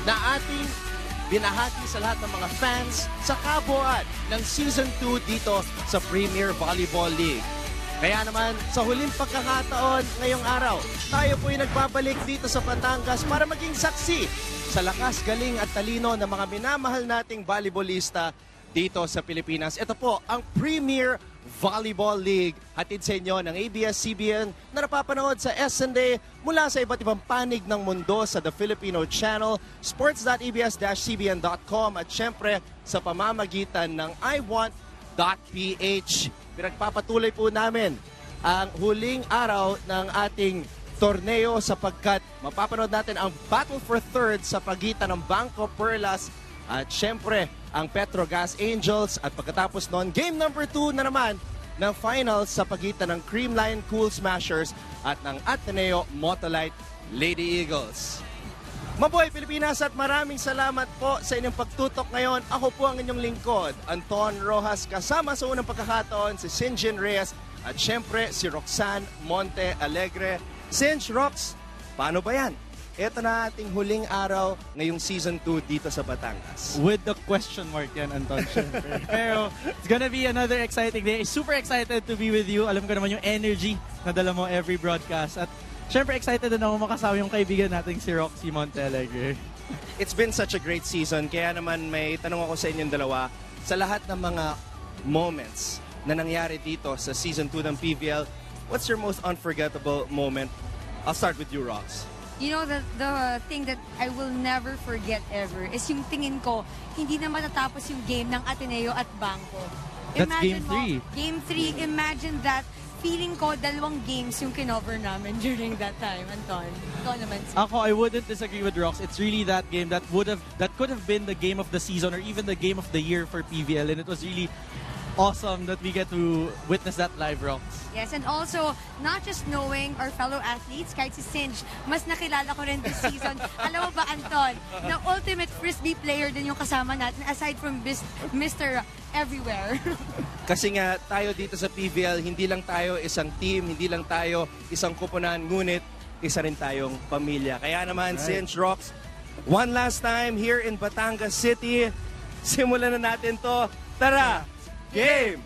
na ating binahati sa lahat ng mga fans sa kabuuan ng Season 2 dito sa Premier Volleyball League. Kaya naman, sa huling pagkakataon ngayong araw, tayo po'y nagbabalik dito sa Batangas para maging saksi sa lakas, galing at talino ng mga minamahal nating volleyballista dito sa Pilipinas. Ito po ang Premier Volleyball League, hatid sa inyo ng ABS-CBN na napapanood sa SND mula sa iba't ibang panig ng mundo sa The Filipino Channel, sports.abs-cbn.com at syempre sa pamamagitan ng iWant.ph. Pinagpapatuloy po namin ang huling araw ng ating torneo sapagkat mapapanood natin ang Battle for Third sa pagitan ng BanKo-Perlas at syempre ang Petro Gazz Angels at pagkatapos noon, game number 2 na naman ng finals sa pagitan ng Creamline Cool Smashers at ng Ateneo Motolite Lady Eagles. Mabuhay Pilipinas at maraming salamat po sa inyong pagtutok ngayon. Ako po ang inyong lingkod, Anton Rojas, kasama sa unang pagkakataon si Sinjin Reyes at syempre si Roxanne Monte Alegre. Sinj, Rox, paano ba yan? Ito na ating huling araw ngayong Season 2 dito sa Batangas. With the question mark yan, Anton, syempre. Pero it's gonna be another exciting day. Super excited to be with you. Alam ko naman yung energy na dala mo every broadcast. At syempre excited din ako makasama yung kaibigan nating si Roxy Montealegre. It's been such a great season. Kaya naman may tanong ako sa inyong dalawa. Sa lahat ng mga moments na nangyari dito sa Season 2 ng PVL, what's your most unforgettable moment? I'll start with you, Rox. You know, the thing that I will never forget ever is yung tingin ko, hindi na matatapos yung game ng Ateneo at BanKo. That's game 3. Game 3, imagine that. Feeling ko, 2 games yung kinover namin during that time, Anton. Ikaw naman. Ako, I wouldn't disagree with Rox. It's really that game that could have been the game of the season or even the game of the year for PVL, and it was really awesome that we get to witness that live, Rox. Yes, and also, not just knowing our fellow athletes, kahit si Sinj, mas nakilala ko rin this season. Alam mo ba, Anton, na ultimate frisbee player din yung kasama natin aside from Mr. Everywhere. Kasi nga tayo dito sa PVL, hindi lang tayo isang team, hindi lang tayo isang kupunan, ngunit isa rin tayong pamilya. Kaya naman, right. Sinj, Rox, one last time here in Batangas City, simulan na natin to. Tara! Game!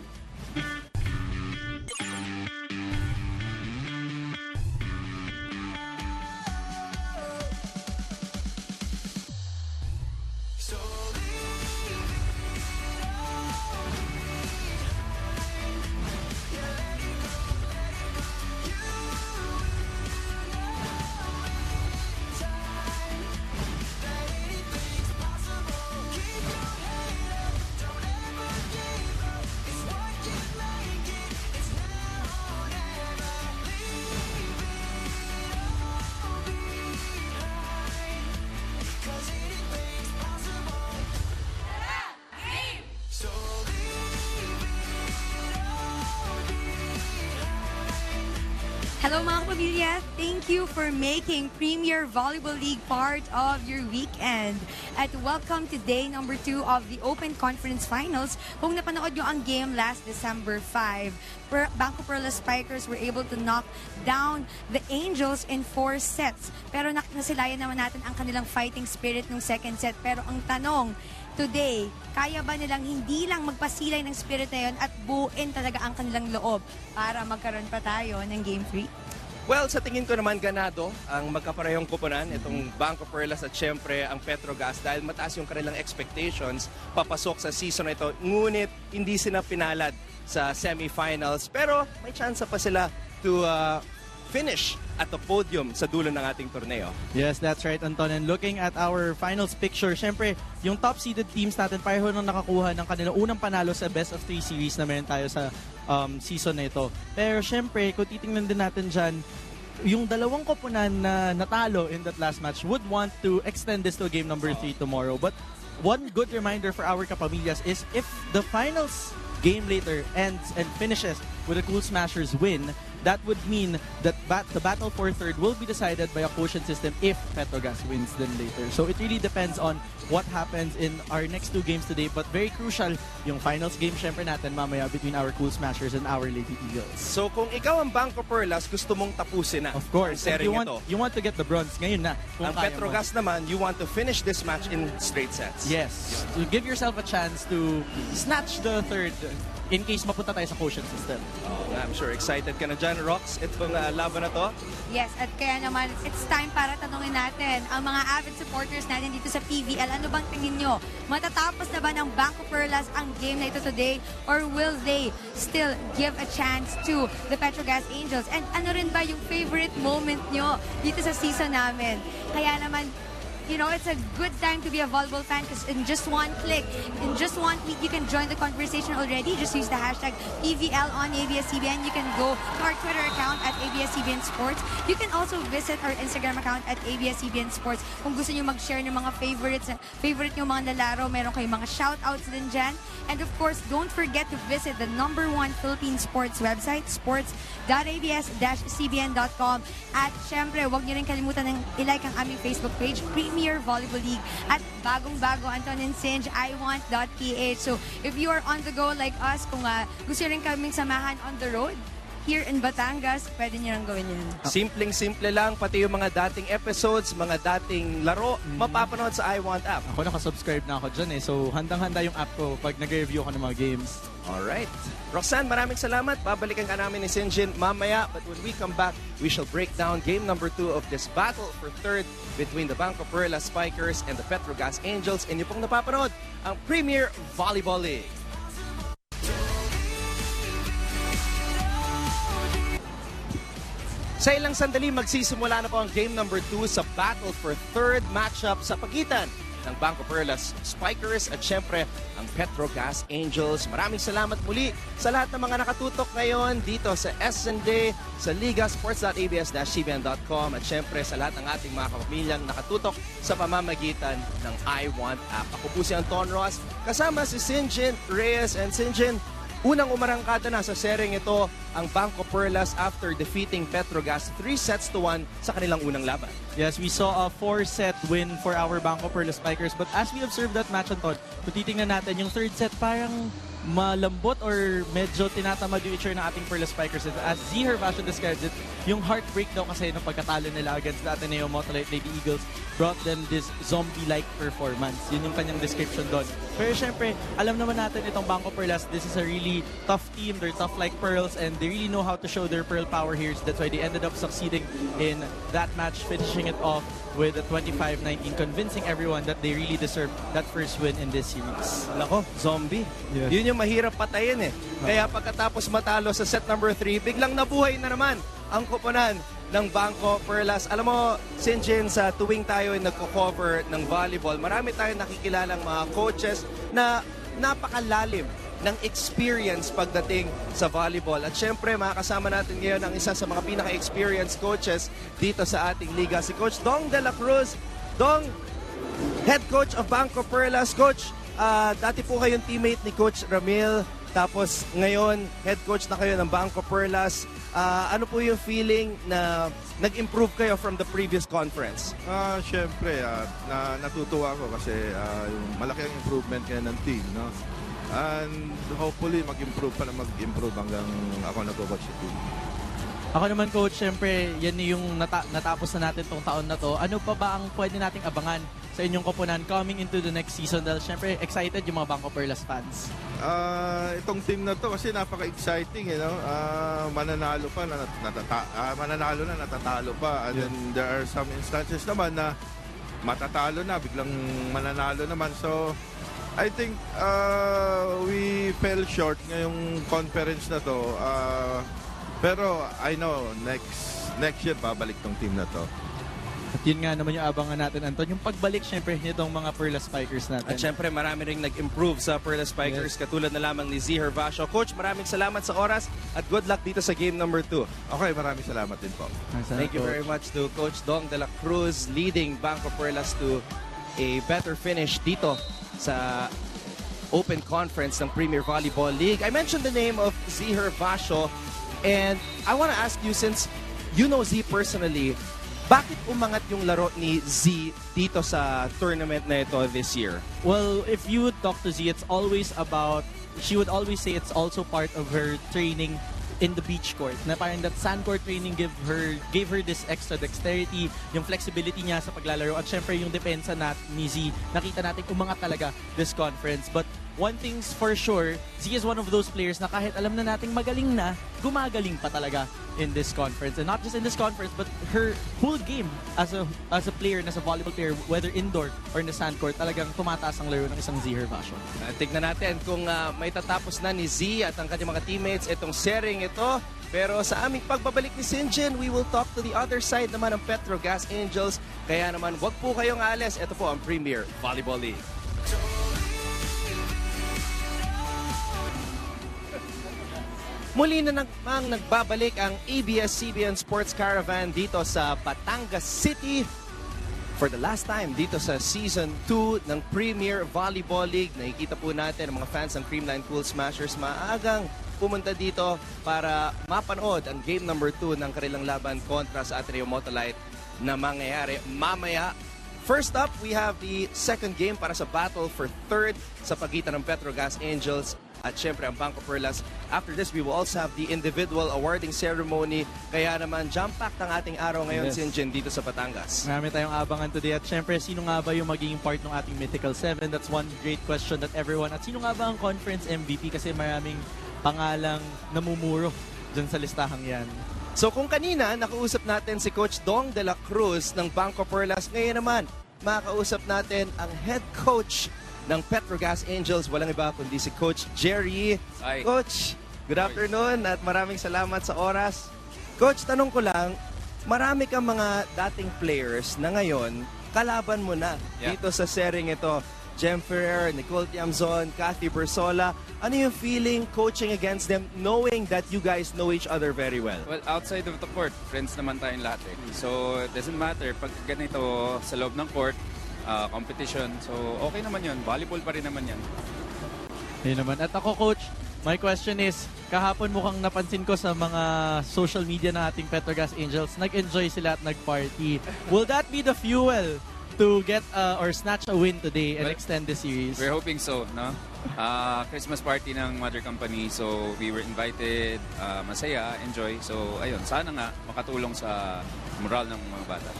Hello mga kapamilya! Thank you for making Premier Volleyball League part of your weekend. At welcome to day number 2 of the Open Conference Finals. Kung napanood nyo ang game last December 5, BanKo-Perlas Spikers were able to knock down the Angels in 4 sets. Pero nasilayan naman natin ang kanilang fighting spirit ng second set. Pero ang tanong, today, kaya ba nilang hindi lang magpasilay ng spirit na yun at buuin talaga ang kanilang loob para magkaroon pa tayo ng Game 3? Well, sa tingin ko naman ganado ang magkaparehong kupunan, itong BanKo-Perlas at syempre ang Petro Gazz dahil mataas yung kanilang expectations papasok sa season na ito. Ngunit hindi sila pinalad sa semifinals pero may chance pa sila to finish at the podium sa dulo ng ating torneo. Yes, that's right, Anton. And looking at our finals picture, syempre, yung top-seeded teams natin pareho nang nakakuha ng kanilang unang panalo sa best of 3 series na meron tayo sa season na ito. Pero syempre, kung titingnan din natin dyan, yung dalawang koponan na natalo in that last match would want to extend this to game number 3 tomorrow. But one good reminder for our kapamilyas is if the finals game later ends and finishes with a Cool Smashers win, that would mean that the battle for third will be decided by a quotient system if Petro Gazz wins then later. So it really depends on what happens in our next 2 games today. But very crucial, yung finals game syempre natin mamaya between our Cool Smashers and our Lady Eagles. So kung ikaw ang BanKo-Perlas, gusto mong tapusin na. Of course. Ang sering You want to get the bronze ngayon na. Kung ang kaya Petro mo. Gazz naman, you want to finish this match in straight sets. Yes. To give yourself a chance to snatch the third in case mapunta tayo sa quotient system. I'm sure excited ka na dyan, Rox, itong laban na to. Yes, at kaya naman, it's time para tanungin natin ang mga avid supporters natin dito sa PVL. Ano bang tingin nyo? Matatapos na ba ng BanKo-Perlas ang game na ito today? Or will they still give a chance to the Petro Gazz Angels? And ano rin ba yung favorite moment nyo dito sa season namin? Kaya naman, you know, it's a good time to be a volleyball fan because in just one click, in just one tweet, you can join the conversation already. Just use the hashtag PVL on ABS-CBN. You can go to our Twitter account at ABS-CBN Sports. You can also visit our Instagram account at ABS-CBN Sports. Kung gusto nyo mag-share ng mga favorite nyo mga nalaro, meron kayong mga shoutouts din dyan. And of course, don't forget to visit the #1 Philippine sports website, sports.abs-cbn.com. At syempre, huwag nyo rin kalimutan ng ilike ang aming Facebook page, Premier Volleyball League, at bagong-bago, Anton and Sinj, iwant.ph. So, if you are on the go like us, kung gusto rin kaming samahan on the road, here in Batangas, pwede nyo lang gawin yun. Simpleng-simple lang, pati yung mga dating episodes, mga dating laro, mapapanood sa iWant app. Ako nakasubscribe na ako dyan So, handang-handa yung app ko pag nag-review ako ng mga games. Alright. Roxanne, maraming salamat. Babalikan ka namin ni Sinjin mamaya. But when we come back, we shall break down game number 2 of this battle for third between the BanKo-Perlas Spikers and the Petro Gazz Angels. Inyo pong napapanood ang Premier Volleyball League. Sa ilang sandali, magsisimula na po ang game number 2 sa battle for third matchup sa pagitan ng BanKo-Perlas Spikers at syempre ang Petro Gazz Angels. Maraming salamat muli sa lahat ng mga nakatutok ngayon dito sa SND, sa Liga, sports.abs-cbn.com at syempre sa lahat ng ating mga kapamilyang nakatutok sa pamamagitan ng iWant app. Ako po si Anton Ross, kasama si Sinjin Reyes. And Sinjin, unang umarangkada na sa sering ito ang BanKo-Perlas after defeating Petro Gazz 3-1 sa kanilang unang laban. Yes, we saw a 4-set win for our BanKo-Perlas Spikers. But as we observed that match, Anton, kung titingnan natin, yung third set parang malambot or medyo tinatamad yung itsure ng ating Perlas Spikers. As Z Hervasio describes it, yung heartbreak daw kasi ng pagkatalo nila against the Ateneo Motolite Lady Eagles brought them this zombie-like performance. Yun yung kanyang description doon. Pero syempre, alam naman natin itong BanKo-Perlas, this is a really tough team. They're tough like pearls and they really know how to show their pearl power here. That's why they ended up succeeding in that match, finishing it off with a 25-19, convincing everyone that they really deserve that first win in this series. Nako, zombie. Yes. Yun yung mahirap patayin Kaya pagkatapos matalo sa set number 3, biglang nabuhay na naman ang koponan ng BanKo-Perlas. Alam mo, Sinjin, sa tuwing tayo ay nagko-cover ng volleyball, marami tayong nakikilalang mga coaches na napakalalim ng experience pagdating sa volleyball. At syempre, makakasama natin ngayon ang isa sa mga pinaka-experienced coaches dito sa ating liga, si Coach Dong de la Cruz. Dong, head coach of BanKo-Perlas. Coach, dati po kayong teammate ni Coach Ramil, tapos ngayon, head coach na kayo ng BanKo-Perlas. Ano po yung feeling na nag-improve kayo from the previous conference? Siyempre, natutuwa ako kasi yung malaki ang improvement ngayon ng team, no? And hopefully mag-improve hanggang ako nag-coach sa team. Ako naman, Coach, syempre, yan yung natapos na natin tong taon na to. Ano pa ba ang pwede nating abangan sa inyong koponan coming into the next season? Dahil syempre, excited yung mga BanKo-Perlas fans. Itong team na to kasi napaka-exciting, mananalo pa, natatalo pa. And then there are some instances naman na matatalo na, biglang mananalo naman. So, I think we fell short ngayong conference na to. Pero I know next year babalik tong team na to. At yun nga naman yung abangan natin, Anton. Yung pagbalik, syempre, nitong mga Perlas Spikers natin. At syempre, marami ring nag-improve sa Perlas Spikers, katulad na lamang ni Z Hervasio. Coach, maraming salamat sa oras at good luck dito sa game number 2. Okay, maraming salamat din po. Thank you very much to Coach Dong de la Cruz, leading BanKo-Perlas to a better finish dito sa Open Conference ng Premier Volleyball League. I mentioned the name of Z Hervasio And I want to ask you, since you know Z personally, bakit umangat yung laro ni Z dito sa tournament na ito this year? Well, if you would talk to Z, it's always about, she would always say it's also part of her training in the beach court. Na parang that sand court training gave her this extra dexterity, yung flexibility niya sa paglalaro, at syempre yung depensa ni Z, nakita natin umangat talaga this conference. But one thing's for sure, Z is one of those players na kahit alam na nating magaling na, gumagaling pa talaga in this conference. And not just in this conference, but her whole game as a player, as a volleyball player, whether indoor or in the sand court, talagang tumataas ang laro ng isang Z Hervasio. Tignan natin kung may tatapos na ni Z at ang kanyang mga teammates itong sharing ito. Pero sa aming pagbabalik ni Sinjin, we will talk to the other side naman ng Petro Gazz Angels. Kaya naman, wag po kayong alis. Ito po ang Premier Volleyball League. Muli na namang nagbabalik ang ABS-CBN Sports Caravan dito sa Batangas City for the last time dito sa Season 2 ng Premier Volleyball League. Nakikita po natin ang mga fans ng Creamline Pool Smashers maagang pumunta dito para mapanood ang game number 2 ng kanilang laban kontra sa Ateneo Motolite na mangyayari mamaya. First up, we have the second game para sa battle for third sa pagitan ng Petro Gazz Angels at syempre ang BanKo-Perlas. After this, we will also have the individual awarding ceremony. Kaya naman, jam-packed ang ating araw ngayon, Yes. Sinjin, dito sa Batangas. Marami tayong abangan today. At syempre, sino nga ba yung magiging part ng ating Mythical 7? That's one great question that everyone. At sino nga ba ang conference MVP? Kasi maraming pangalang namumuro dyan sa listahang yan. So kung kanina, nakausap natin si Coach Dong de la Cruz ng BanKo-Perlas, ngayon naman, makakausap natin ang head coach ng Petro Gazz Angels. Walang iba kundi si Coach Jerry. Hi. Coach, good afternoon at maraming salamat sa oras. Coach, tanong ko lang, marami kang mga dating players na ngayon, kalaban mo na dito sa sharing ito. Jem Ferrer, Nicole Tiamzon, Kathy Bersola. Ano yung feeling coaching against them knowing that you guys know each other very well? Well, outside of the court, friends naman tayong lahat eh. So, it doesn't matter. Pag ganito sa loob ng court, competition, so okay naman yun. Volleyball pa rin naman yan. Yun naman. At ako, Coach, my question is, kahapon mukhang napansin ko sa mga social media ng ating Petro Gazz Angels, nag-enjoy sila at nag-party. Will that be the fuel to get or snatch a win today and extend the series? We're hoping so, no? Christmas party ng mother company, so we were invited, masaya, enjoy. So, ayun, sana nga makatulong sa moral ng mga bata.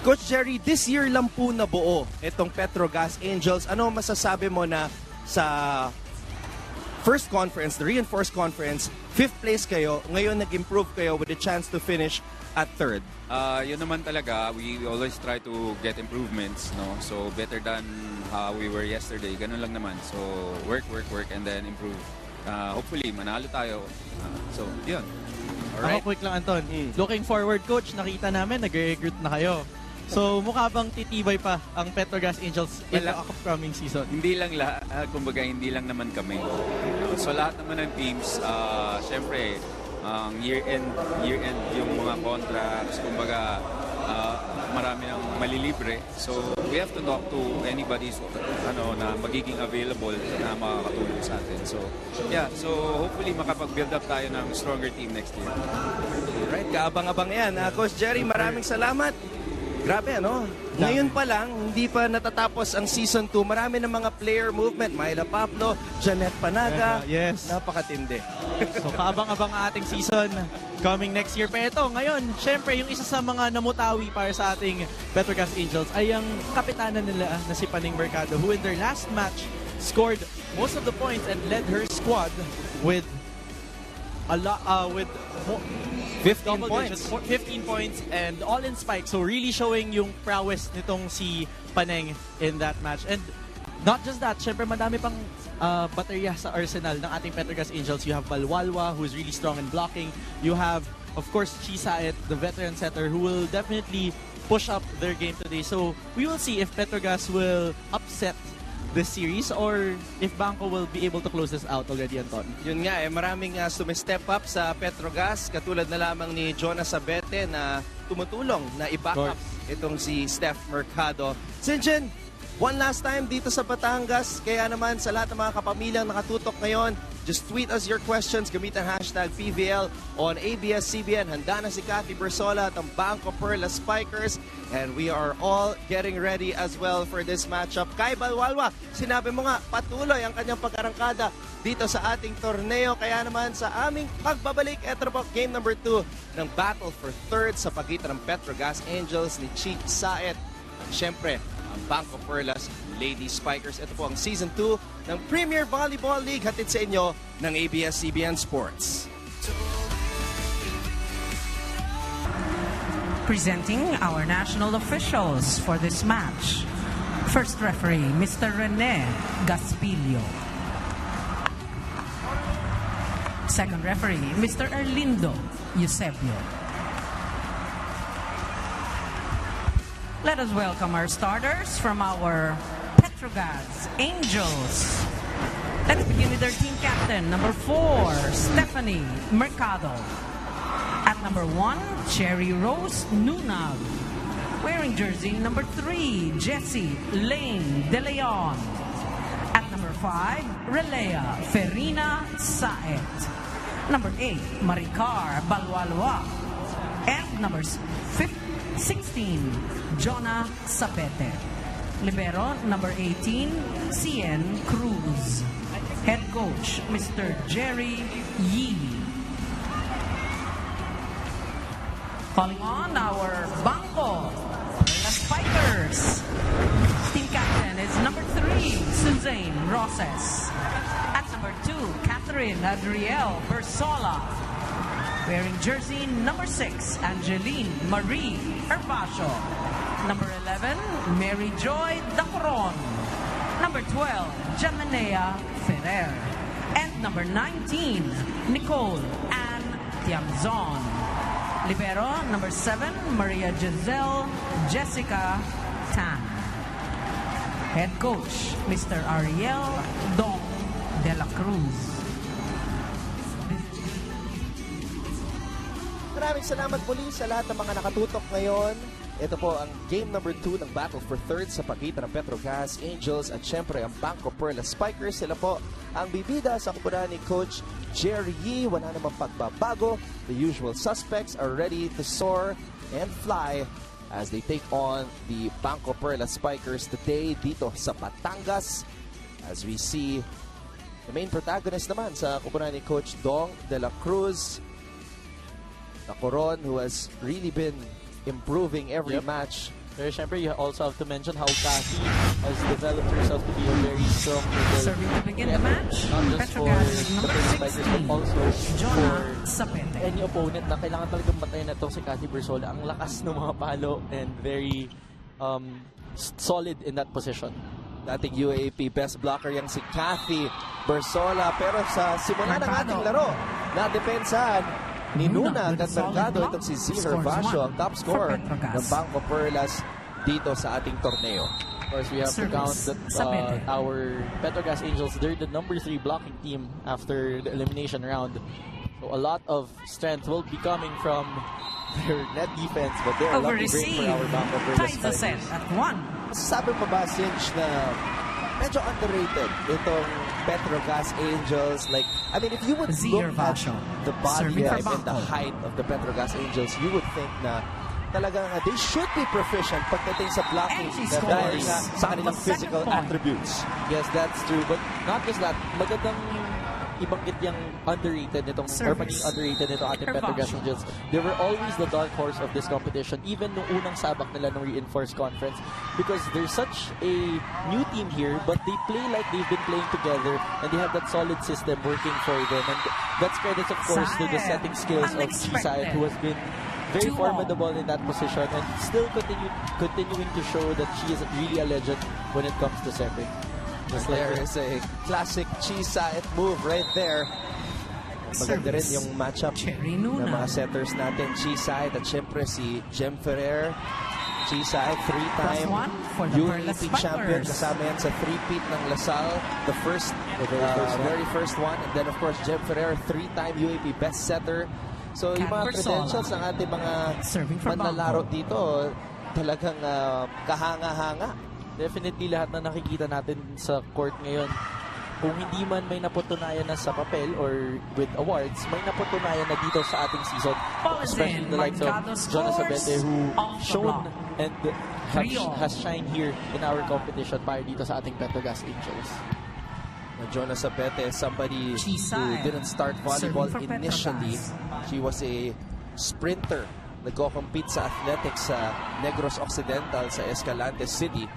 Coach Jerry, this year lang po nabuo itong Petro Gazz Angels. Ano masasabi mo na sa first conference, the reinforced conference, 5th place kayo, ngayon nag-improve kayo with a chance to finish at 3rd? Yun naman talaga, we always try to get improvements, no? So, better than how we were yesterday. Ganun lang naman. So, work, and then improve. Hopefully, manalo tayo. So, yun. Ako, quick lang, Anton. Looking forward, Coach, nakita namin, nag-recruit na kayo. So, mukha bang titibay pa ang Petro Gazz Angels in the upcoming season? Hindi lang kumbaga hindi lang naman kami. So lahat naman ng teams, syempre, ang year-end yung mga contracts, kumbaga marami ng malilibre. So we have to talk to anybody na magiging available na makakatulong sa atin. So yeah, so hopefully makapag-build up tayo ng stronger team next year. Alright, kaabang-abang yan. Coach Jerry, maraming salamat. Grabe, ano? Ngayon pa lang, hindi pa natatapos ang Season 2. Marami ng mga player movement. Myla Pablo, Janet Panaga. Yes. Napakatindi. So, kaabang-abang ang ating season coming next year. Pero ito, ngayon, syempre, yung isa sa mga namutawi para sa ating Petro Gazz Angels ay ang kapitanan nila na si Paning Mercado, who in their last match scored most of the points and led her squad with 15 points. 15 points and all in spikes. So really showing yung prowess nitong si Paneng in that match. And not just that, syempre madami pang baterya sa arsenal ng ating Petro Gazz Angels. You have Balwalwa, who is really strong in blocking. You have, of course, Chisaet, the veteran setter, who will definitely push up their game today. So we will see if Petro Gazz will upset this series or if BanKo will be able to close this out already, Anton. Yun nga, maraming sumistep up sa Petro Gazz, katulad na lamang ni Jonas Sabete na tumutulong na i-back up itong si Steph Mercado. Sinjin, one last time dito sa Batangas. Kaya naman sa lahat ng mga kapamilyang nakatutok ngayon, just tweet us your questions. Gamit ang hashtag PVL on ABS-CBN. Handa na si Cathy Bersola at ang BanKo-Perlas Spikers. And we are all getting ready as well for this matchup. Kai Balwalwa, sinabi mo nga, patuloy ang kanyang pag-arangkada dito sa ating torneo. Kaya naman sa aming pagbabalik, eto po game number 2 ng Battle for Third sa pagitan ng Petro Gazz Angels ni Chi Saet. At syempre, ang BanKo-Perlas Lady Spikers. Ito po ang Season 2 ng Premier Volleyball League, hatid sa inyo ng ABS-CBN Sports. Presenting our national officials for this match. First referee, Mr. Rene Gaspilio. Second referee, Mr. Erlindo Eusebio. Let us welcome our starters from our Petro Gazz Angels. Let's begin with their team captain, number 4, Stephanie Mercado. At number 1, Cherry Rose Nunag. Wearing jersey number 3, Jessie Lane De Leon. At number 5, Relea Ferina Saet. Number 8, Maricar Balwalwa. And number 16, Jonah Sapete. Libero number 18, Cien Cruz. Head coach, Mr. Jerry Yee. Calling on our BanKo-Perlas Spikers. Team captain is number 3, Suzanne Roses. At number 2, Catherine Adriel Bersola. Wearing jersey number 6, Angeline Marie Herbacio. Number 11, Mary Joy Dacoron. Number 12, Jamanea Ferrer. And number 19, Nicole Ann Tiamzon. Libero, number 7, Maria Giselle Jessica Tan. Head coach, Mr. Ariel Dong de la Cruz. Maraming salamat muli sa lahat ng mga nakatutok ngayon. Ito po ang game number 2 ng Battle for Third sa pagitan ng Petro Gazz Angels at syempre ang BanKo-Perlas Spikers. Sila po ang bibida sa kupunan ni Coach Jerry Yee. Wala namang pagbabago. The usual suspects are ready to soar and fly as they take on the BanKo-Perlas Spikers today dito sa Batangas. As we see the main protagonist naman sa kupunan ni Coach Dong de la Cruz, the Coron, who has really been improving every match. Pero syempre, you also have to mention how Cathy has developed herself to be a very strong middle. Serving to begin the match, Not just Petro for Gazz the number Perlas Spikers, but 16, also Jonah for Sapete. any opponent na kailangan talagang batayin na itong si Cathy Bersola. Ang lakas ng mga palo and very solid in that position. Dating UAP best blocker yang si Cathy Bersola. Pero sa simula ng ating laro, na-depensahan ni Nuna at Mercado itong si Z Herbacio, ang top scorer ng BanKo-Perlas dito sa ating torneo. Of course, we have to count that our Petro Gazz Angels, they're the number 3 blocking team after the elimination round. So a lot of strength will be coming from their net defense, but they're a lucky break for our BanKo-Perlas Ties the set Spikers. at 1. Sabi pa ba, Sinch, na medyo underrated itong Petro Gazz Angels? Like, I mean, if you would look at the body type and the height of the Petro Gazz Angels, you would think na talagang they should be proficient pagdating sa blocking dahil sa kanilang physical attributes. Yes, that's true. But not just that, magandang ibanggit yung underrated nitong, or paging underrated nitong ating Petro Gazz Angels. They were always the dark horse of this competition, even nung unang sabak nila ng reinforced conference, because there's such a new team here, but they play like they've been playing together, and they have that solid system working for them. And that's credit, of course, to the setting skills of Chisaet, who has been very formidable in that position and still continuing to show that she is really a legend when it comes to setting. Just there is a classic Chisaet move right there. Maganda rin yung matchup ng mga setters natin. Chisaet at syempre si Jem Ferrer. Chisaet, 3-time UAP champion. Kasama yan sa 3-peat ng Lasal. The very first one. And then of course, Jem Ferrer, 3-time UAP best setter. So yung mga credentials ng ating mga manlalaro dito, talagang kahanga-hanga. Definitely lahat na nakikita natin sa court ngayon, kung hindi man may napatunayan na sa papel or with awards, may napatunayan na dito sa ating season. Especially the likes of Jonas Abete, who shown and has shined here in our competition para dito sa ating Petro Gazz Angels. Jonas Abete, somebody who didn't start volleyball initially. She was a sprinter. Nagko-compete sa athletics sa Negros Occidental sa Escalante City.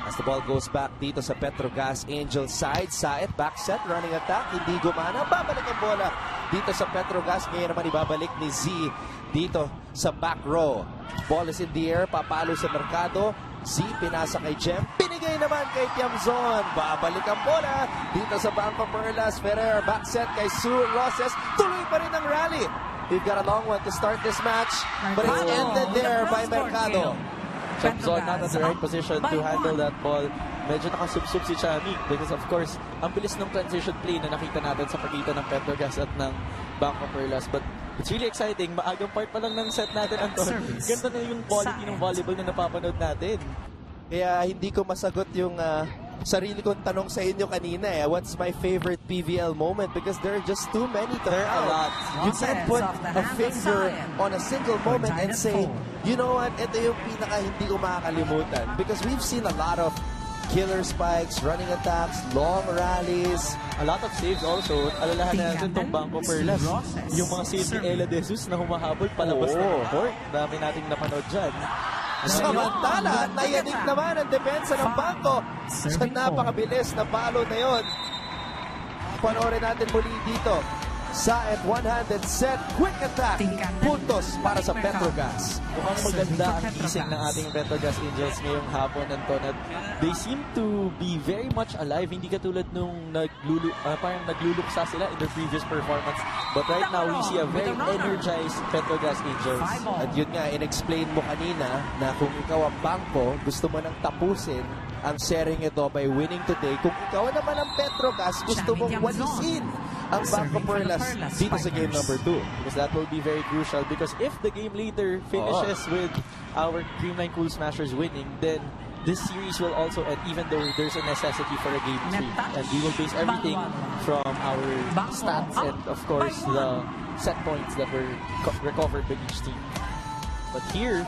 As the ball goes back dito sa Petro Gazz Angels side. Saet, back set, running attack. Hindi gumana. Babalik ang bola dito sa Petro Gazz. Ngayon naman ibabalik ni Z dito sa back row. Ball is in the air. Papalo sa Mercado. Z, pinasa kay Jem. Pinigay naman kay Tiamzon. Babalik ang bola dito sa BanKo-Perlas. Ferrer, back set kay Sue Roses. Tuloy pa rin ang rally. We've got a long one to start this match. But it's ended there by Mercado. Tiamzon not at the right position to handle that ball. Medyo nakasubsub si Chami because of course, ang bilis ng transition play na nakita natin sa pagitan ng Petro Gazz at ng BanKo-Perlas. But it's really exciting. Maagang part pa lang ng set natin, Anton. Ganda na yung quality ng volleyball na napapanood natin. Kaya hindi ko masagot yung sarili kong tanong sa inyo kanina what's my favorite PVL moment? Because there are just too many to count. You can't put a finger on a single moment and say, you know what, ito yung pinaka hindi ko makakalimutan. Because we've seen a lot of killer spikes, running attacks, long rallies. A lot of saves also. Alalahan natin itong BanKo-Perlas. Yung mga saves ni Ella De Jesus na humahabol palabas ng court. Dami nating napanood dyan. Samantala, nayanig naman ang depensa ng Bangko sa napakabilis na palo na yon. Panoorin natin muli dito. Saet, one-handed set, quick attack. Puntos para sa Petro Gazz. Mukhang maganda ang gising ng ating Petro Gazz Angels ngayong hapon, Anton. At they seem to be very much alive. Hindi katulad nung parang nagluluksa sila in their previous performance. But right now, we see a very energized Petro Gazz Angels. At yun nga, in-explain mo kanina na kung ikaw ang Bangko, gusto mo nang tapusin ang sharing ito by winning today. Kung ikaw naman ang Petro Gazz, gusto mong walisin ang BanKo-Perlas dito sa game number 2. Because that will be very crucial. Because if the game later finishes with our Creamline Cool Smashers winning, then this series will also end, even though there's a necessity for a game 3. And we will base everything from our stats and, of course, the set points that were recovered by each team. But here,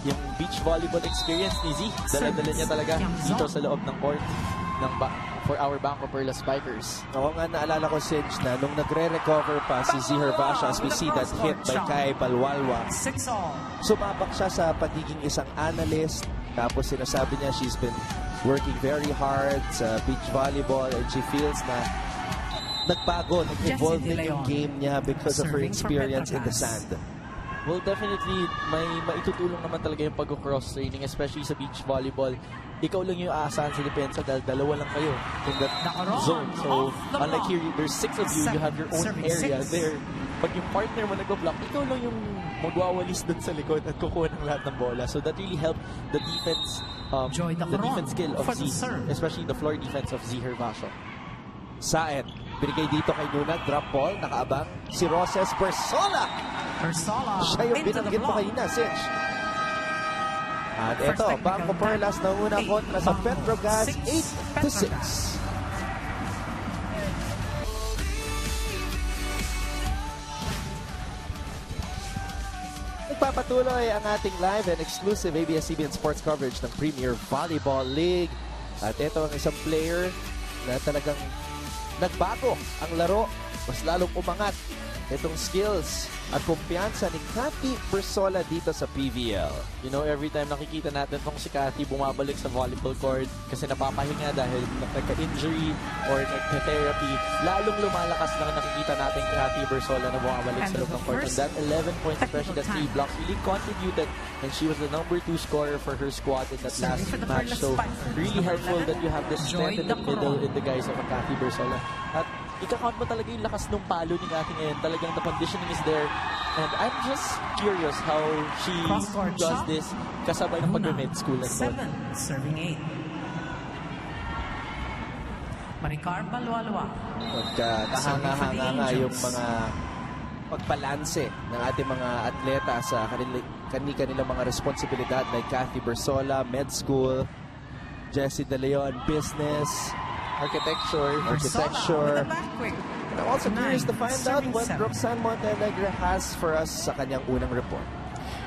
yung beach volleyball experience ni Z, dala-dala niya talaga dito sa loob ng court for our BanKo-Perlas Spikers. Oo nga, naalala ko, Sinch, na nung nagre-recover pa si Z Hervasio, as we see that hit by Kai Balwalwa, sumabak siya sa pagiging isang analyst. Tapos sinasabi niya she's been working very hard sa beach volleyball and she feels na nagbago, nag-evolve din yung game niya because of her experience in the sand. Well, definitely, may maitutulong naman talaga yung pag-cross-training, especially sa beach volleyball. Ikaw lang yung aasahan sa depensa dahil dalawa lang kayo in that zone. So, unlike here, there's 6 of you, you have your own area there. Pag yung partner mo nag-block, ikaw lang yung magwawalis dun sa likod at kukuha ng lahat ng bola. So, that really helped the defense, the defense skill of Z, especially the floor defense of Z Hervasio. Saet, binigay dito kay Nunag, drop ball, nakaabang si Roses Persola. Siya yung binanggit mo kanina, Sinch. At ito, BanKo-Perlas na una kontra sa Petro Gazz, 8-6. Nagpapatuloy ang ating live and exclusive ABS-CBN sports coverage ng Premier Volleyball League. At ito ang isang player na talagang nagbago ang laro. Mas lalong umangat itong skills at kumpiyansa ni Cathy Persola dito sa PVL. You know, every time nakikita natin itong si Cathy bumabalik sa volleyball court kasi napapahinga dahil nagka-injury or nagka-therapy, lalong lumalakas na nakikita natin Cathy Persola na bumabalik sa loob ng court. And that 11 points, especially the 3 blocks, really contributed, and she was the number 2 scorer for her squad in that last match. So, really helpful that you have this strength in the middle in the guys of Cathy Persola. At ika-count mo talaga yung lakas ng palo ni Cathy ngayon. Talagang the conditioning is there. And I'm just curious how she does this kasabay ng pag-med school at 7, serving 8. Maricar Balwalwa. Kahanga-hanga nga yung mga pagbalanse ng ating mga atleta sa kanilang mga responsibilidad like Cathy Persola, med school. Jessie De Leon, business, Architecture. With a back quick. And I'm also curious to find out Serving what 7. Roxanne Montenegro has for us sa kanyang unang report.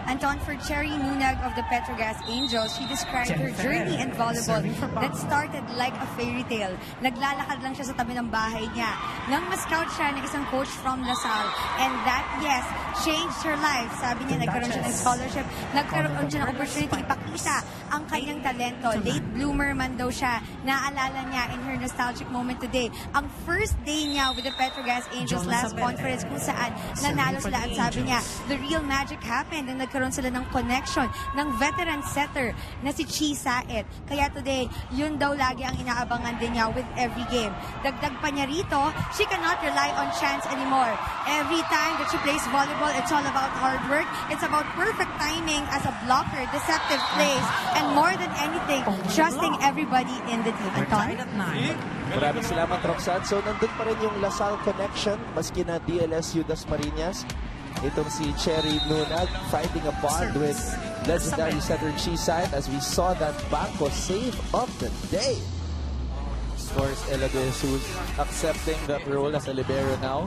Anton, for Cherry Nunag of the Petro Gazz Angels, she described her journey in volleyball that started like a fairy tale. Naglalakad lang siya sa tabi ng bahay niya nang ma-scout siya ng isang coach from LaSalle. And that, yes, changed her life. Sabi niya, nagkaroon siya ng scholarship, nagkaroon siya ng opportunity ipakita ang kanyang talento. Late bloomer man daw siya. Naalala niya in her nostalgic moment today, ang first day niya with the Petro Gazz Angels last conference kung saan nanalo sila. At sabi niya, the real magic happened and nagkaroon sila ng connection ng veteran setter na si Chi Saet. Kaya today, yun daw lagi ang inaabangan din niya with every game. Dagdag pa niya rito, she cannot rely on chance anymore. Every time that she plays volleyball, it's all about hard work. It's about perfect timing as a blocker, deceptive plays, and more than anything, trusting everybody in the team. Anton? Tied at 9. Maraming salamat, Roxanne. So, nandun pa rin yung LaSalle connection, maski na DLSU Dasmariñas. Itong si Cherry Nunag finding a bond with legendary setter Chi Saet as we saw that BanKo save of the day. Scores Ella De Jesus accepting that role as a libero now.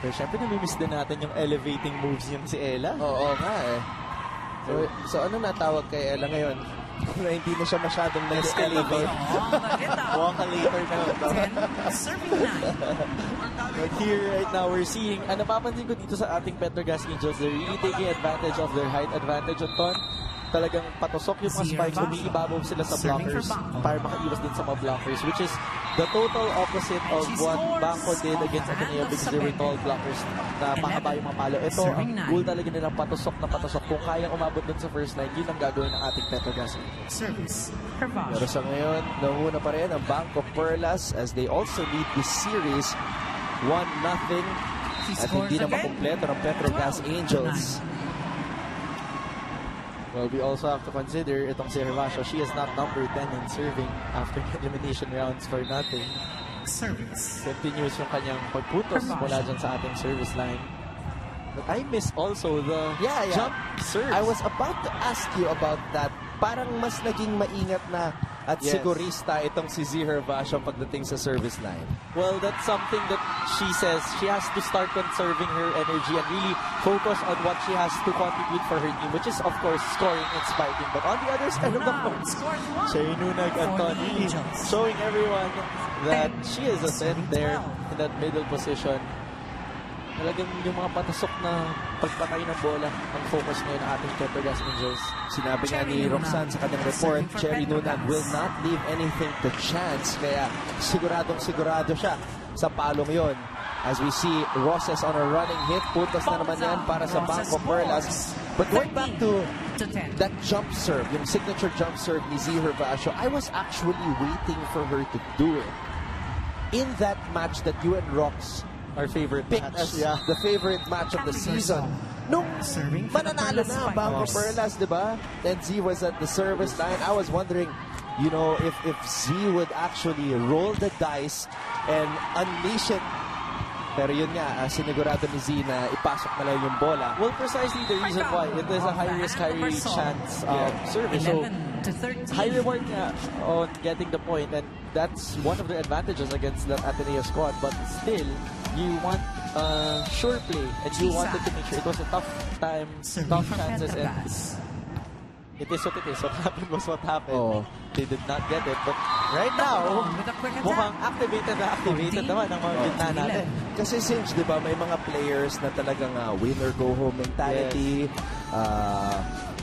Pero syempre namimiss din natin yung elevating moves yung si Ella. Oo nga eh. So ano natawag kay Ella ngayon? Na hindi na siya masyadong nag-elevate. Walk later na. 10, serving 9. But here right now we're seeing, napapansin ko dito sa ating Petro Gazz Angels, they're really taking advantage of their height advantage on Ton. Talagang patusok yung mga spikes, umiibabaw sila sa blockers para makaiwas din sa mga blockers, which is the total opposite of what BanKo did against Ateneo because they were tall blockers na mahaba yung mga palo. Ito, ang goal talaga nilang patusok na patusok. Kung kayang umabot dun sa first line, yun ang gagawin ng ating Petro Gazz Angels. Service. Pero sa ngayon, nanguna pa rin ang BanKo-Perlas as they also lead this series 1-0 at hindi na makumpleto ng Petro Gazz Angels. Well, we also have to consider itong si Hervasio. She is not number 10 in serving after elimination rounds for nothing. Service. Continues yung kanyang pagputos mula dyan sa ating service line. But I miss also the jump serves. I was about to ask you about that. Parang mas naging maingat na at sigurista itong si Z Hervasio pagdating sa service line. Well, that's something that she says. She has to start conserving her energy and really focus on what she has to contribute for her team, which is, of course, scoring and spiking. But on the other side of the court, Cherry Nunag and Ton really showing everyone that she is a threat there in that middle position. Talagang yung mga patasok na pagpatay ng bola ang focus ngayon ng ating Petro Gazz Angels. Sinabi nga ni Roxanne sa kanyang report, Cherry Nunag will not leave anything to chance. Kaya siguradong-sigurado siya sa palong yon. As we see Roses on a running hit, puntos na naman yan para sa BanKo-Perlas. But going back to that jump serve, yung signature jump serve ni Z Hervasio, I was actually waiting for her to do it. In that match that you and Rox Our favorite picked match. as the favorite match of the season. Nung mananalo na BanKo-Perlas, di ba? And Z was at the service line. I was wondering, you know, if Z would actually roll the dice and unleash it. Pero yun nga, sinigurado ni Z na ipasok na lang yung bola. Well, precisely the reason why. It is a high-risk, high-risk chance service. So, high reward nga on getting the point, and that's one of the advantages against that Ateneo squad. But still, you want sure play, and you wanted to make sure it was a tough time, tough chances, and it is what it is. What happened was what happened. Oh. They did not get it. But right now, mukhang activated naman ang mga gitna natin. Kasi since, di ba, may mga players na talagang win or go home mentality,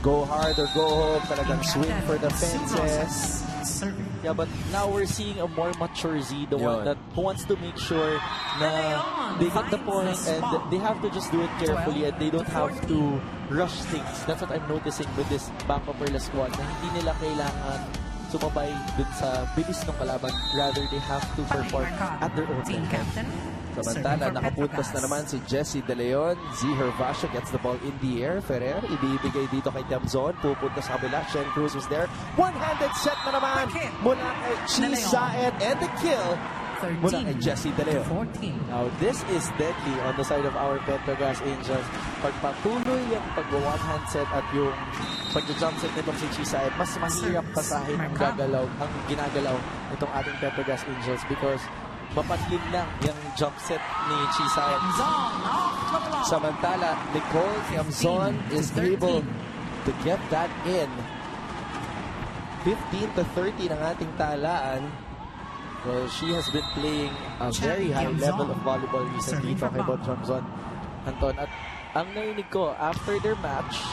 go hard or go home, talagang swing for the fences. Yeah, but now we're seeing a more mature Z, the one that wants to make sure na they get the point and they have to just do it carefully and they don't have to rush things. That's what I'm noticing with this BanKo-Perlas squad, na hindi nila kailangan sumabay dun sa bilis ng kalaban. Rather, they have to perform at their own level. Samantala, nakapuntos na naman si Jessie De Leon. Z Hervasio gets the ball in the air. Ferrer, ibibigay dito kay Tiamzon. Pupunta sa kabila. Shen Cruz was there. One-handed set na naman mula kay Chi Saet. And the kill mula kay Jessie De Leon. 14. Now, this is deadly on the side of our Petro Gazz Angels. Pagpatuloy yung pag-one-hand set at yung pag-jump set nitong si Chisay, mas mahirap basahin ang ginagalaw nitong ating Petro Gazz Angels because mapadlin lang yung jump set ni Chisay. Samantala, Nicole Tiamzon is able to get that in. 15-30 ng ating talaan. Well, she has been playing a very high level of volleyball recently, talking about Tiamzon, Anton. At ang narinig ko, after their match,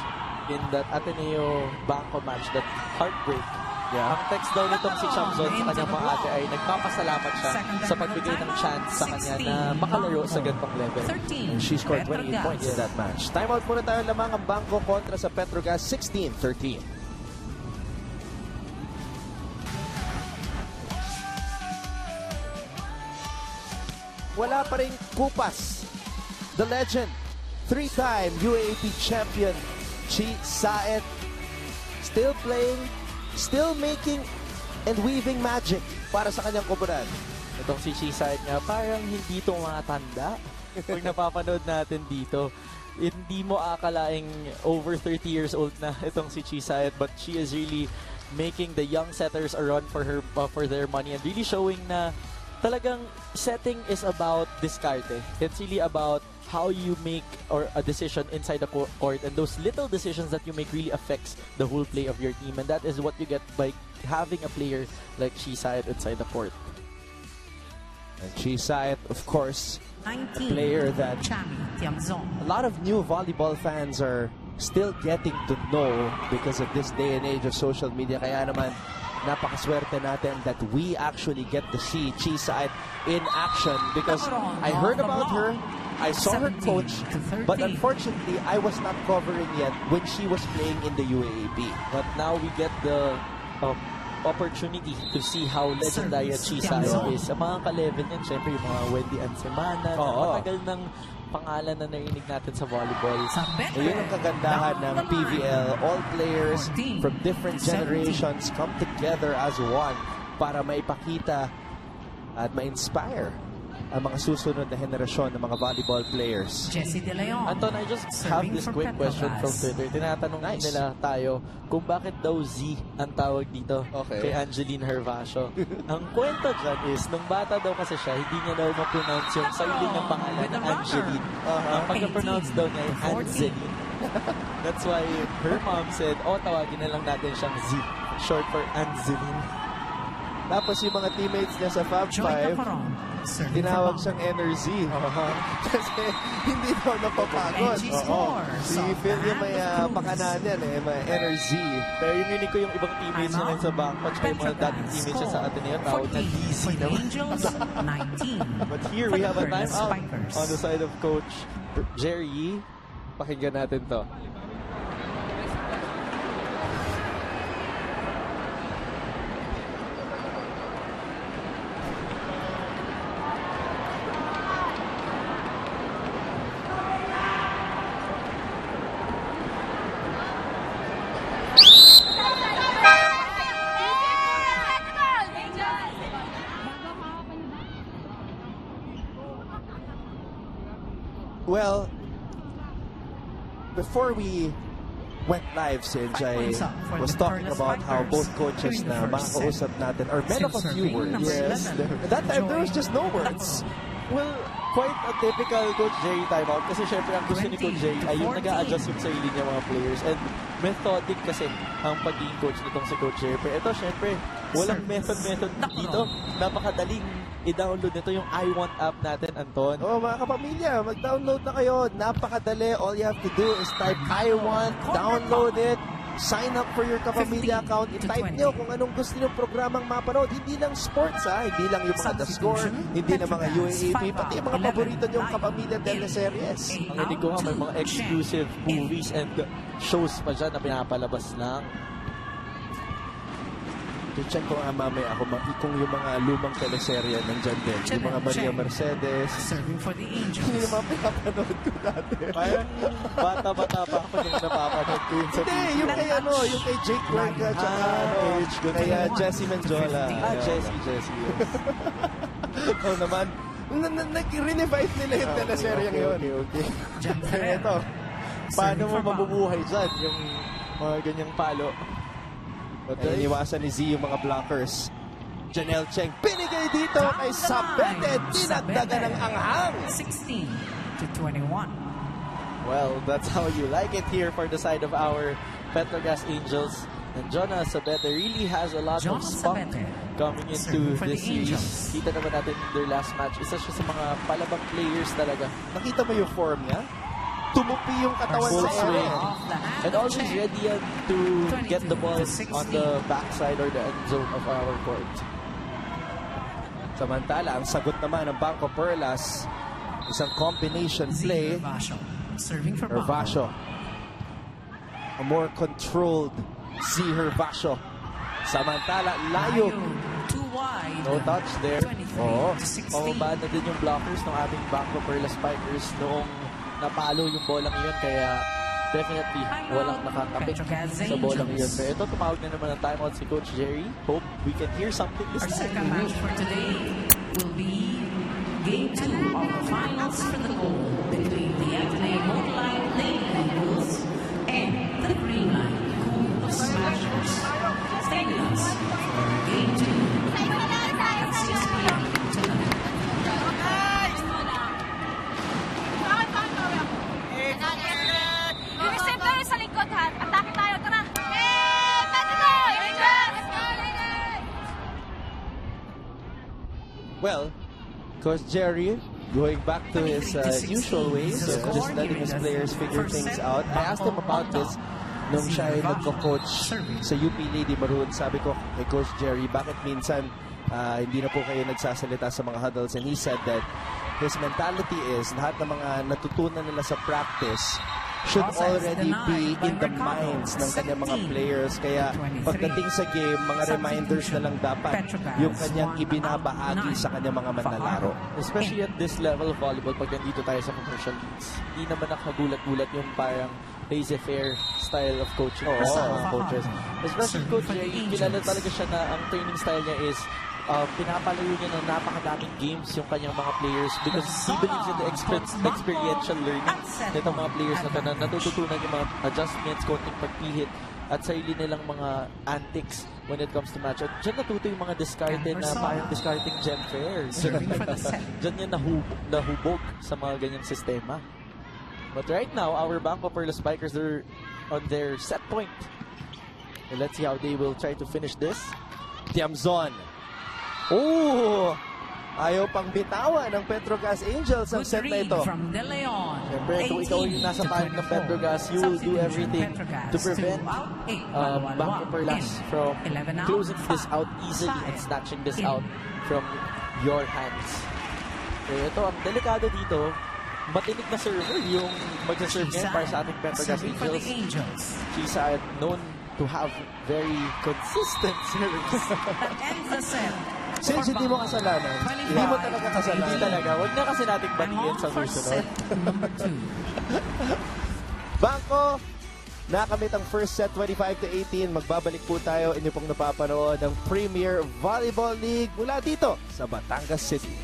in that Ateneo BanKo match, that heartbreak, ang text daw nitong si Tiamzon sa kanyang mga ate ay nagpapasalamat siya sa pagbigay ng chance sa kanya na makalaro sa ganitong level. And she scored 28 points in that match. Timeout muna tayo, lamang ang BanKo kontra sa Petro Gazz, 16-13. Wala pa rin kupas. The legend, 3-time UAAP champion, Chi Saet, still playing, still making and weaving magic para sa kanyang komunidad. Itong si Chisay nga, parang hindi tumatanda. Pag napapanood natin dito, hindi mo akalaing over 30 years old na itong si Chisay, but she is really making the young setters a run for their money and really showing na talagang setting is about discarte. It's really about how you make or a decision inside the court, and those little decisions that you make really affects the whole play of your team, and that is what you get by having a player like Chisay inside the court. And Chisay, of course, 19. a player that Tiamzon. a lot of new volleyball fans are still getting to know because of this day and age of social media. Kaya naman, napakaswerte natin that we actually get to see Chisay in action because I heard about her, I saw her coach, but unfortunately, I was not covering yet when she was playing in the UAAP. But now we get the opportunity to see how legendary Chisay is. Sa mga ka-level niyan, syempre yung mga Wendy Ansemana, matagal ng pangalan na narinig natin sa volleyball. Yun ang kagandahan ng PVL. All players from different generations come together as one para maipakita at ma-inspire ang mga susunod na henerasyon ng mga volleyball players. Jessie De Leon. Anton, I just have this quick question from Twitter. Tinatanong nila tayo kung bakit daw Z ang tawag dito kay Angeline Hervasio. Ang kwento dyan is, nung bata daw kasi siya, hindi niya daw ma-pronounce yung sarili ng pangalan na Angeline. Ang pagka-pronounce daw niya ay Angeline. That's why her mom said, tawagin na lang natin siyang Z, short for Angeline. Tapos yung mga teammates niya sa Fab 5, tinawag siyang NRZ. Kasi hindi daw napapagod. Si Phil yung may pakanan yan may NRZ. Pero yung unique ko yung ibang teammates naman sa BanKo, tsaka yung mga dating teammates niya sa Ateneo, tawag na DC naman. But here we have a timeout on the side of Coach Jerry. Pakinggan natin to. Well, before we went live, Sinj, I was talking about how both coaches na makakausap natin are men of a few words. Yes. That time, there was just no words. Well, quite a typical Coach Jerry timeout kasi syempre ang gusto ni Coach Jerry ay yung nag-a-adjust yung sarili niya mga players, and methodic kasi ang pagiging coach nitong si Coach Jerry. Pero ito syempre, walang method dito. Napakadaling i-download nito yung I Want app natin, Anton. Mga kapamilya, mag-download na kayo. Napakadali. All you have to do is type I Want, download it, sign up for your kapamilya account, i-type nyo kung anong gusto nyo programang mapanood. Hindi lang sports, hindi lang yung mga The Score, hindi lang mga UAAP, pati yung mga paborito nyo kapamilya teleseries. Ang hindi ko nga, may mga exclusive movies and shows pa dyan na pinapalabas lang. I-check ko nga mamaya ako kung yung mga lumang teleserye nandyan din. Yung mga Maria Mercedes. Serving for the Angels. Yung mga pinapanood ko dati. Parang bata-bata pa ako nung napapanood ko yun sa TV. Hindi, yung kay yung kay Jake Cuenca, tsaka kay Jessie Menjola. Jessie, yes. Oo naman. Nag-revive nila yung teleseryeng yun. Okay. Jennifer. Kaya ito, paano mo Serving for mabubuhay dyan yung mga ganyang palo? Ay, iniwasan ni Z yung mga blockers. Janelle Cheng, binigay dito kay Sabete. Dinagdagan ng anghang. 16-21. Well, that's how you like it here for the side of our Petro Gazz Angels. And Jonas Sabete really has a lot of spunk coming into this series. Kita naman natin in their last match. Isa siya sa mga palabang players talaga. Nakita mo yung form niya? Tumupi yung katawan Full sa swing. area. And always ready yan to get the ball on the backside or the end zone of our court. Samantala, ang sagot naman ng BanKo-Perlas, isang combination play. Serving for Hervasio. A more controlled Z Hervasio. Samantala, layo. Too wide. No touch there. 23 Oo. to 16. Pumabaan na din yung blockers ng ating BanKo-Perlas Spikers noong napalo yung bolang yun. Kaya definitely walang nakakapit Petro Gazz sa bolang yun. Angels. Pero ito, tumawag na naman ng timeout si Coach Jerry. Hope we can hear something this Our time. second match for today will be Game 2 of the finals for the gold between the Ateneo Moonlight Lady Eagles and the Green Line Cool Smashers. Stay with us for Game 2 at 6 p.m. tonight. Receive tayo sa likod, ha? Atake tayo, tara! Eh, Petro! Angels! Well, Coach Jerry, going back to his 23 to 16, usual ways the of score just letting here his in the players figure first things set, out. I asked him BanKo about on this top. nung siya ay Zero nagko-coach serving. sa UP Lady Maroon. Sabi ko kay Coach Jerry, bakit minsan hindi na po kayo nagsasalita sa mga huddles? And he said that his mentality is lahat ng mga natutunan nila sa practice should Offense already denied be by in the Mercado. minds ng kanyang mga 17, players. Kaya 23. pagdating sa game, mga reminders na lang dapat Petro Gazz yung kanyang won ibinabahagi out sa kanyang mga manlalaro. Especially at this level of volleyball, pag nandito tayo sa commercial leagues, hindi naman nakagulat-gulat yung parang laissez-faire style of coaching ng mga coaches. Especially Coach Jerry, kilala talaga siya na ang training style niya is pinapalayo niya ng napakadaming games yung kanyang mga players because he believes in the experiential learning nitong mga players na to, na natututunan yung mga adjustments, konting pagpihit at sarili nilang mga antics when it comes to match. At dyan natuto yung mga discarded na parang discarding gem fairs. Dyan yan nahubog sa mga ganyang sistema. But right now, our BanKo-Perlas Spikers are on their set point. And let's see how they will try to finish this. Tiamzon. Oh! Ayaw pang bitawan ng Petro Gazz Angels ang Good set na read ito. from De Leon. Siyempre, kung ikaw yung nasa panig ng Petro Gazz, you will do everything to prevent BanKo-Perlas from closing this out easily and snatching this out from your hands. So ito, ang delikado dito, matinig na server yung magsaserve ngayon para sa ating Petro Gazz Angels. She's known to have very consistent serves. That ends the set. Since hindi mo kasalanan, hindi mo talaga kasalanan. Hindi talaga. Huwag na kasi nating batiin sa susunod. Number 2. Bangko, nakamit ang first set 25-18. Magbabalik po tayo. Inyo pong napapanood ang Premier Volleyball League mula dito sa Batangas City.